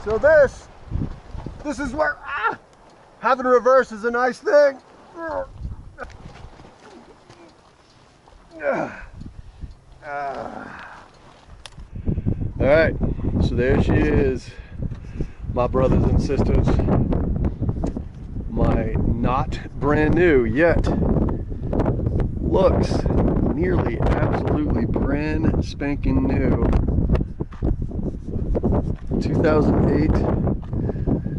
So this is where having reverse is a nice thing. All right, so there she is, my brothers and sisters. My not brand new yet looks nearly absolutely brand spanking new 2008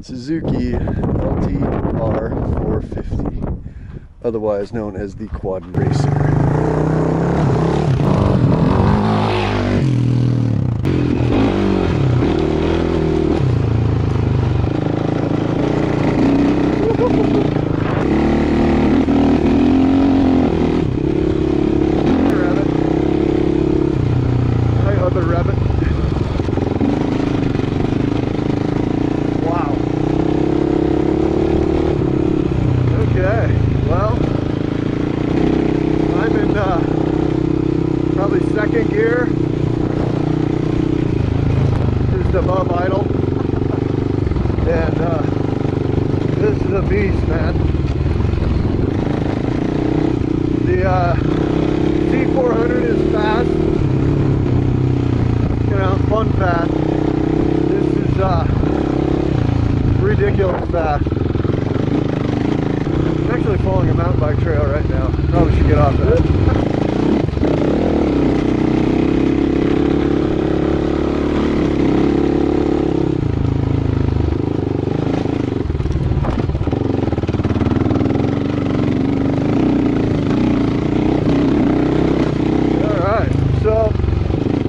Suzuki LT-R450, otherwise known as the Quadracer. Probably second gear, just above idle, and this is a beast, man. The T400 is fast, you know, fun fast. This is ridiculous fast. I'm actually following a mountain bike trail right now. Probably should get off that.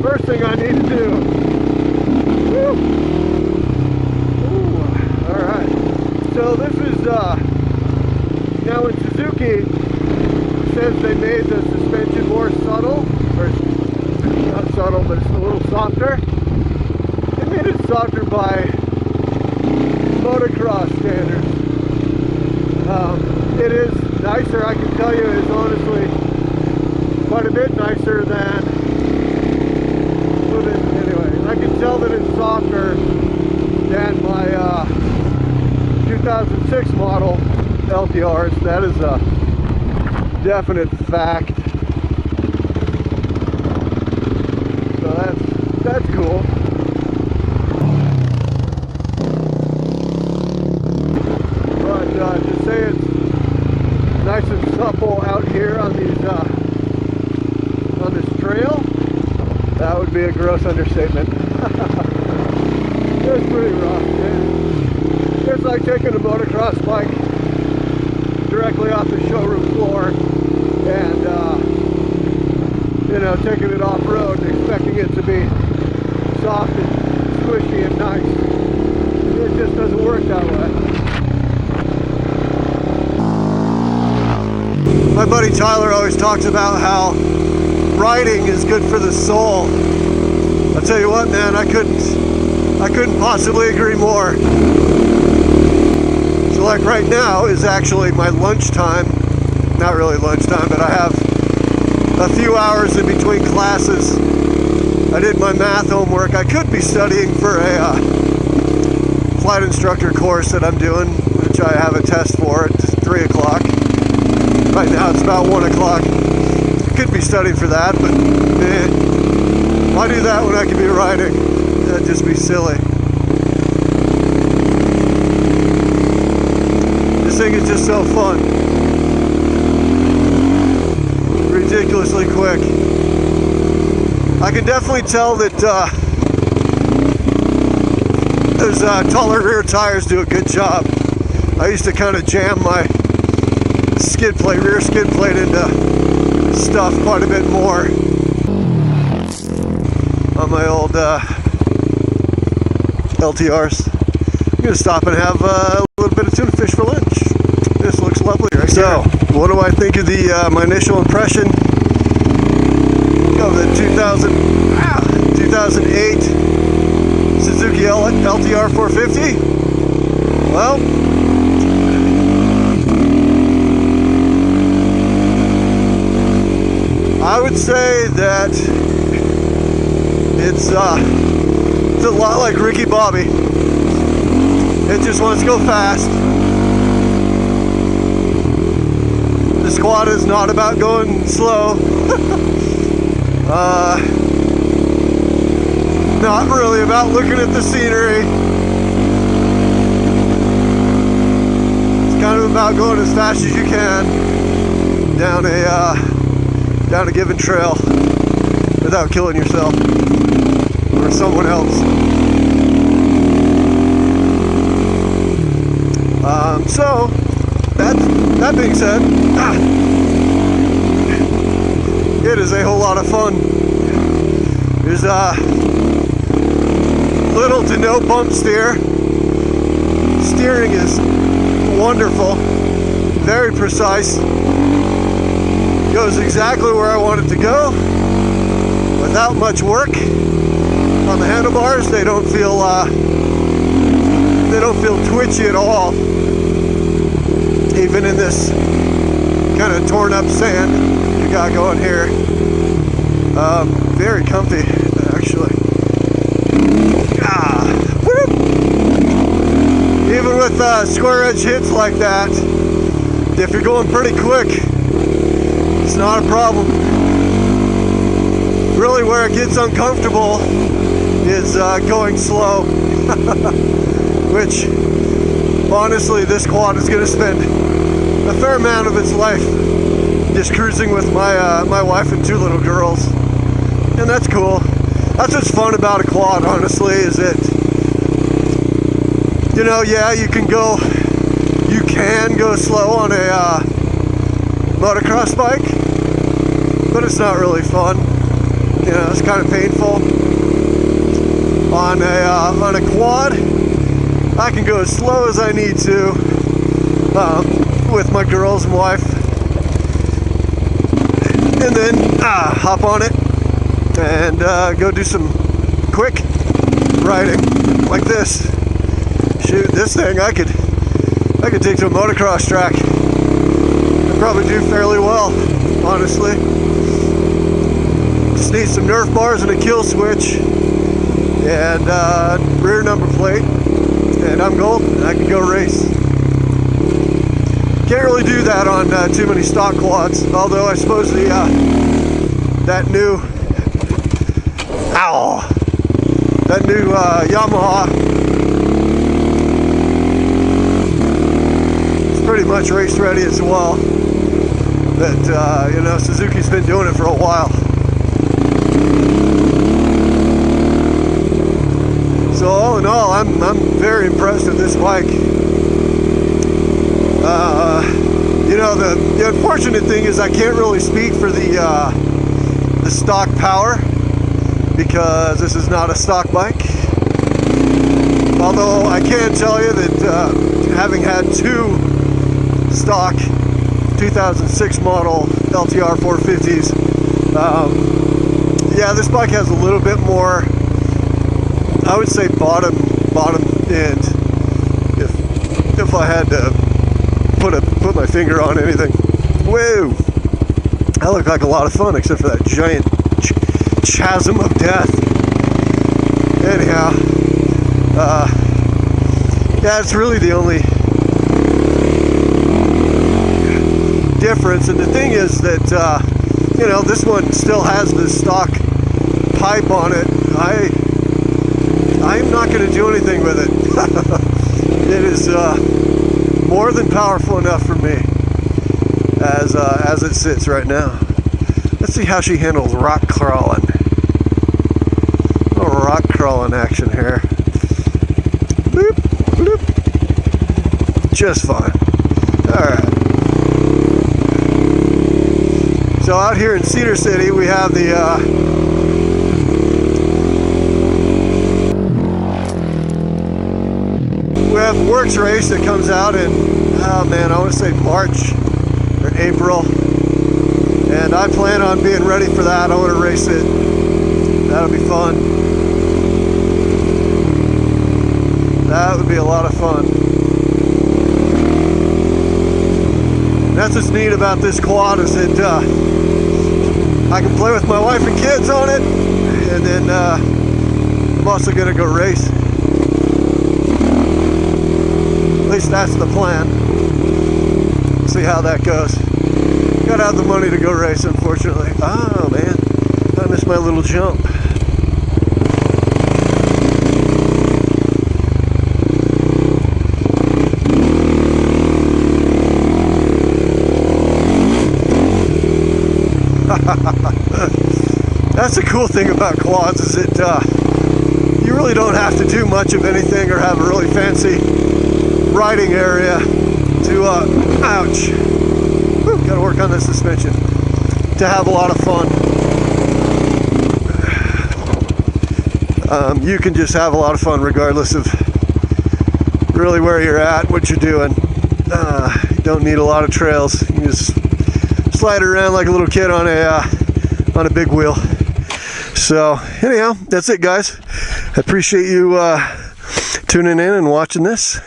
First thing I need to do. Woo. Ooh. All right. So this is now in Suzuki. It says they made the suspension more subtle, or not subtle, but it's a little softer. They made it softer by motocross standards. It is nicer. I can tell you, it is honestly quite a bit nicer than. Anyway, I can tell that it's softer than my 2006 model LT-Rs. That is a definite fact. So that's cool. But to say it's nice and supple out here on these on this trail, that would be a gross understatement. It's pretty rough, yeah. It's like taking a motocross bike directly off the showroom floor and, you know, taking it off-road and expecting it to be soft and squishy and nice. It just doesn't work that way. My buddy Tyler always talks about how riding is good for the soul. I'll tell you what, man, I couldn't possibly agree more. So like right now is actually my lunchtime. Not really lunchtime, but I have a few hours in between classes. I did my math homework. I could be studying for a flight instructor course that I'm doing, which I have a test for at 3 o'clock. Right now it's about 1 o'clock. Could be studying for that, but why do that when I could be riding? That'd just be silly. This thing is just so fun. Ridiculously quick. I can definitely tell that those taller rear tires do a good job. I used to kind of jam my rear skid plate into stuff quite a bit more on my old LT-Rs. I'm going to stop and have a little bit of tuna fish for lunch. This looks lovely right here. So, what do I think of my initial impression of the 2008 Suzuki LT-R450? Well, I would say that it's a lot like Ricky Bobby. It just wants to go fast. This quad is not about going slow. Not really about looking at the scenery. It's kind of about going as fast as you can down a given trail without killing yourself or someone else. So that being said, it is a whole lot of fun. There's little to no bump steer. Steering is wonderful, very precise. Goes exactly where I want it to go without much work. On the handlebars, they don't feel twitchy at all, even in this kind of torn up sand we got going here. Very comfy, actually. Whoop. Even with square edge hits like that, if you're going pretty quick, it's not a problem. Really, where it gets uncomfortable is going slow. Which, honestly, this quad is going to spend a fair amount of its life just cruising with my wife and 2 little girls, and that's cool. That's what's fun about a quad, honestly, is that, you know, yeah, you can go slow on a motocross bike, but it's not really fun. You know, it's kind of painful. On a quad, I can go as slow as I need to with my girls and wife, and then hop on it and go do some quick riding like this. Shoot, this thing I could take to a motocross track and probably do fairly well, honestly. Just need some Nerf bars and a kill switch and rear number plate, and I'm golden. I can go race. Can't really do that on too many stock quads, although I suppose that new Yamaha is pretty much race ready as well. But you know, Suzuki's been doing it for a while. So all in all, I'm very impressed with this bike. You know, the unfortunate thing is I can't really speak for the stock power, because this is not a stock bike. Although I can tell you that having had 2 stock 2006 model LT-R450s, yeah, this bike has a little bit more, I would say, bottom end, if I had to put my finger on anything. Whoa! That looked like a lot of fun, except for that giant chasm of death. Anyhow, yeah, it's really the only difference. And the thing is that, you know, this one still has the stock pipe on it. I'm not going to do anything with it. It is more than powerful enough for me as it sits right now. Let's see how she handles rock crawling. A little rock crawling action here. Bloop, bloop. Just fine. Alright. So out here in Cedar City, we have the Works race that comes out in, oh man, I want to say March or April, and I plan on being ready for that. I want to race it. That'll be fun. That would be a lot of fun. That's what's neat about this quad, is that I can play with my wife and kids on it, and then I'm also going to go race. At least that's the plan. See how that goes. Gotta have the money to go race, unfortunately. Oh man, I missed my little jump. That's the cool thing about quads, is it you really don't have to do much of anything or have a really fancy riding area to ouch, whew, gotta work on the suspension, to have a lot of fun. You can just have a lot of fun regardless of really where you're at, what you're doing. You don't need a lot of trails. You can just slide around like a little kid on a big wheel. So anyhow, that's it, guys. I appreciate you tuning in and watching this.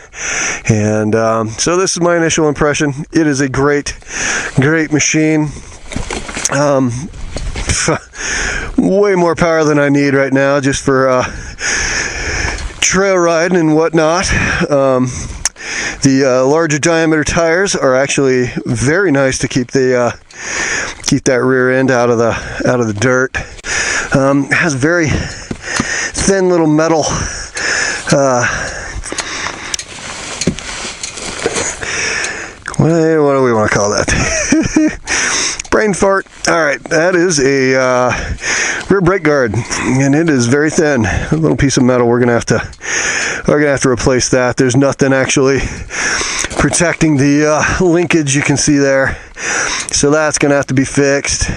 And so this is my initial impression. It is a great machine. Way more power than I need right now, just for trail riding and whatnot. The larger diameter tires are actually very nice to keep keep that rear end out of the dirt. It has very thin little metal what do we want to call that? Brain fart. Alright, that is a rear brake guard, and it is very thin. A little piece of metal. We're gonna have to replace that. There's nothing actually protecting the linkage you can see there, so that's gonna have to be fixed.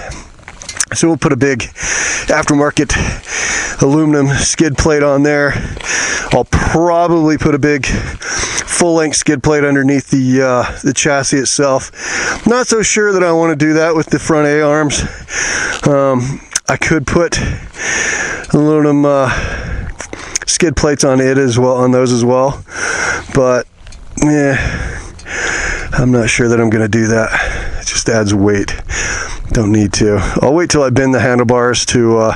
So we'll put a big aftermarket aluminum skid plate on there. I'll probably put a big full-length skid plate underneath the chassis itself. Not so sure that I want to do that with the front A arms. I could put aluminum skid plates on it as well, on those as well, but yeah, I'm not sure that I'm going to do that. It just adds weight. Don't need to. I'll wait till I bend the handlebars to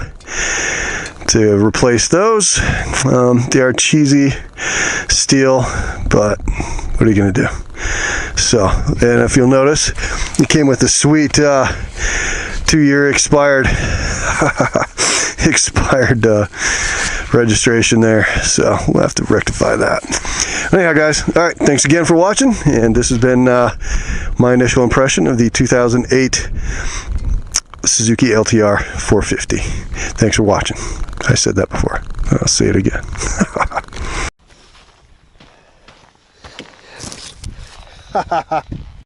replace those. They are cheesy steel, but what are you gonna do? So, and if you'll notice, it came with a sweet 2-year expired registration there, so we'll have to rectify that. Anyhow, guys, all right, thanks again for watching, and this has been my initial impression of the 2008 Suzuki LT-R450. Thanks for watching. I said that before. I'll say it again. Ha ha ha.